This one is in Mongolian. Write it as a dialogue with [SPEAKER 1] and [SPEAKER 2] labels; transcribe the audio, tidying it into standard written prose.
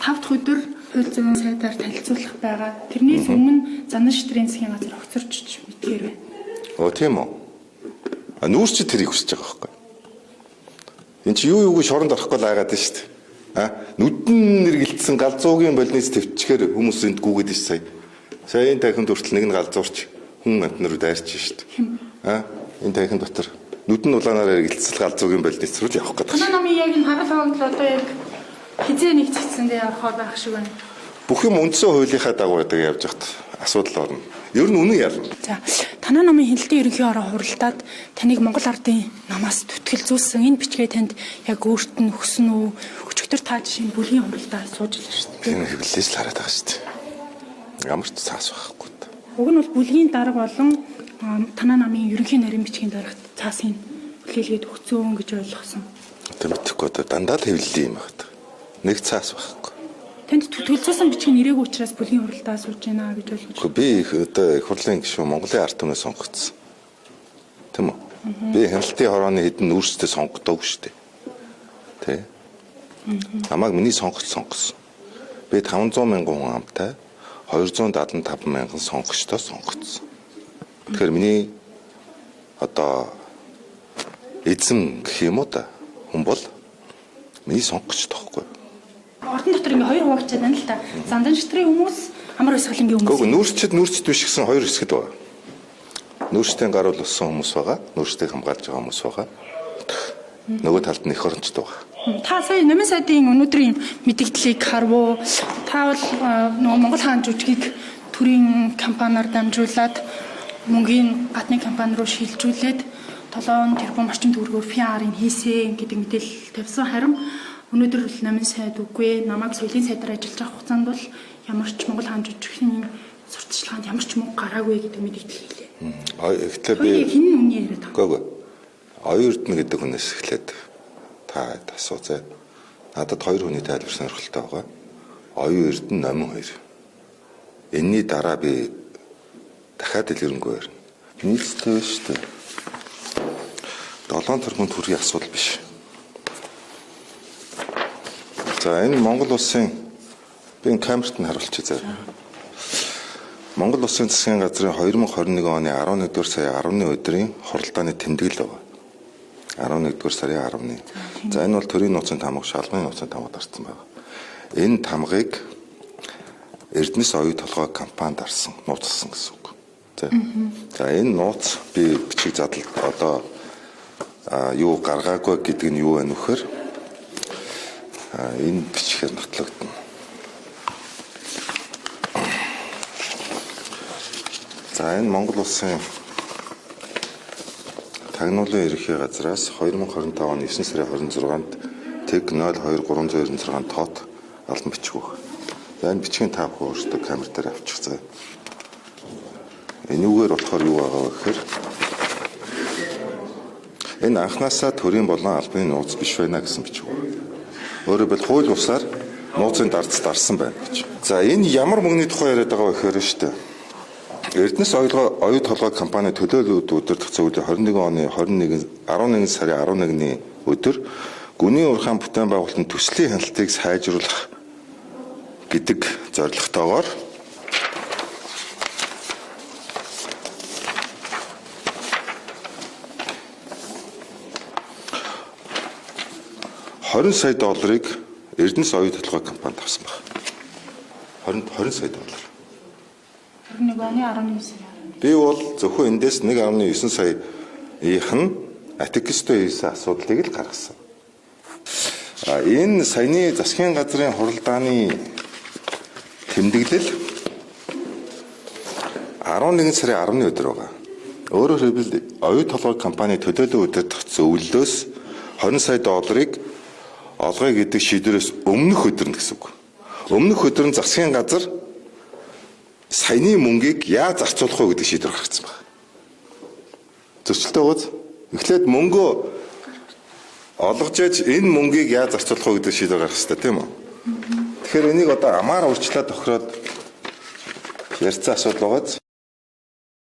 [SPEAKER 1] 5 дахь өдөр хууль зүйн сайдаар танилцуулах байгаа. Тэрнээс өмнө зандан шитрийн засгийн газар огцорч мэдгээр байна.
[SPEAKER 2] Тийм үү. Нүүрч тэрийг хүсэж байгаа байхгүй. Энд чи юу шоронд орохгүй л айгаад байна шүү дээ. Нүдэн нэргэлдсэн галзуугийн больниц төвчгээр хүмүүс энд гүгээд иш сая. Сая энэ тахинд хүртэл нэг нь галзуурч хүн амтнаар дайрч шүү дээ. Энэ тахинд дотор нүдэн улаанаар эргэлцэл галзуугийн больниц руу явах гэдэг.
[SPEAKER 1] Танай намын яг энэ харгал хавагд одоо яг хизээ нэг цэцэндээ явахаар байх шиг байна.
[SPEAKER 2] Бүх юм үндсэн хуулийнхаа дагуу байдаг явж хат асуудал орно. Ер нь үнэн ялна.
[SPEAKER 1] За, танай намын хяналтын ерөнхий ороо хуралдаад таныг Монгол Ардын намаас түтгэлзүүлсэн энэ бичгээ танд яг өөрт нь өгсөн үү? Өчигдөр та жишээ бүлгийн хуралдаа сууж илээ шүү дээ.
[SPEAKER 2] Энэ хэвлэлээс л хараад байгаа шүү дээ. Ямар ч цаас байхгүй.
[SPEAKER 1] Уг нь бол бүлгийн дарга болон танай намын ерөнхий нарийн бичгийн дарагт цаасын хүлээлгээд өгцөн гэж ойлгосон.
[SPEAKER 2] Одоо мэдхгүй одоо дандаа л хэвлэлийн юм байна. Нэг цаас байхгүй.
[SPEAKER 1] Танд түтгэлзүүлсэн бичгийн нэрийг учраас бүлгийн хуралдаа сууж байна гэж ойлгож байна.
[SPEAKER 2] Би одоо их хурлын гишүүн Монголын ард түмнээ сонгогдсон. Тийм үү? Би хяналтын хорооны хэдэн нүүрстэй сонгогдоогүй шүү дээ. Тэ? Намайг миний сонгогч сонгосон. Би 500 мянган хүн амтай 275 мянган сонгогчтой сонгогдсон. Тэгэхээр миний одоо эзэн гэх юм уу та хүн бол миний сонгогч тоххой.
[SPEAKER 1] Ордон дотор ингээ хоёр хуваагдчихад байна л та. Зандан шитрийн хүмүүс, амар өсгөлнгийн хүмүүс.
[SPEAKER 2] Гэхдээ нүүрсчд биш гэсэн хоёр хэсгэд байна. Нүүрстэй гаруул болсон хүмүүс байгаа, нүүрстэй хамгаалж байгаа хүмүүс байгаа. Нөгөө талд нь эх орончтой байгаа.
[SPEAKER 1] Та сая намын сайдын өнөөдрийн мэдээллийг харвуу. Та бол нөгөө Монгол хаан жүжигийг төрийн компаниар дамжуулаад мөнгөний гадны компани руу шилжүүлээд 7 тэрбум орчим төгрөгөөр PR-ыг хийсэн гэдэг мэдээлэл тавьсан. Харин өнөөдөр бол намын сайд үгүй. Намайг соёлын сайдаар ажиллаж байгаа хугацаанд бол ямар ч Монгол хаан жүжигчний сурталчилгаанд ямар ч мөнгө гараагүй гэдэг мэдээлэл хэлээ.
[SPEAKER 2] Эхлээд би
[SPEAKER 1] хин үний яриад байгаа.
[SPEAKER 2] Гүг. Оюун эрдэнэ гэдэг хүнээс эхлээд та асууцаа. Надад хоёр хүний тайлбар сонирхолтой байгаа. Оюун эрдэнэ номин хоёр. Энийний дараа би дахиад дэлгэрэнгүй ярина. Нийцтэй шүү дээ. 7 тэрбум төгрөгийн асуудал биш. За энэ Монгол улсын би энэ камерт нь харуулчих заа. Монгол улсын засгийн газрын 2021 оны 11-р сарын 10-ны өдрийн хуралдааны тэмдэглэл байна. 11-р сарын 10-ны. За энэ бол төрийн нууцын тамга, шалгын нууцын тамга дарсан байна. Энэ тамгыг Эрдэнэс оюун толгой компанид дарсан, нууцлсан гэсэн үг. За энэ нууц би бичиг задлалт одоо юу гаргаагүй гэдэг нь юу вэ нөхөр? Энэ бичгээр нотлогдно. За энэ Монгол улсын тагнуулын ерөнхий газраас 2025 оны 9 сарын 26-нд тэг 02-396 тоот албан бичиг баг. За энэ бичгийн та бүхэн өөрсдөө камер дээр авчих заа. Энэ үгээр болохоор юу байгаа вэ гэхээр энэ анхнаасаа төрийн болон албаны нууц биш байна гэсэн бичиг баг. Өөрөөр хэлбэл хууль бусаар нууцын дарсан байна гэж. За энэ ямар мөнгөний тухай яриад байгаа вэ гэхээр шүү дээ. Эрдэнэс оюун толгой компани төлөөлөлд удирдах зөвлөлийн 21 оны 11 сарын 11-ний өдөр гүний урхаан бүтээн байгуулалтын төслийн хяналтыг сайжруулах гэдэг зорилготойгоор $20 сая Эрдэнэс оюун толгой компанид авсан байна. 20 сая доллар.
[SPEAKER 1] 21 оны 11 сар.
[SPEAKER 2] Би бол зөвхөн эндээс 1.9 саяных нь Атикстой хийсэн асуудлыг л гаргасан. Энэ саяны засгийн газрын хуралдааны тэмдэглэл 11 сарын 10-ны өдөр байгаа. Өөрөөр хэлбэл оюун толгой компани төлөөлөл удирдах зөвлөлөөс $20 сая олгоё гэдэг шийдвэрээс өмнөх өдөр нь гэсэн үг. Өмнөх өдөр нь засгийн газар саяны мөнгийг яаж зарцуулах вэ гэдэг шийдвэр гаргасан байна. Зөрчилтэй гоц. Эхлээд мөнгөө олгож яж энэ мөнгийг яаж зарцуулах вэ гэдэг шийдвэр гаргах хэрэгтэй тийм үү? Тэгэхээр энийг одоо амаар урьдчилаад тохироод ярьсан асуудал байгааз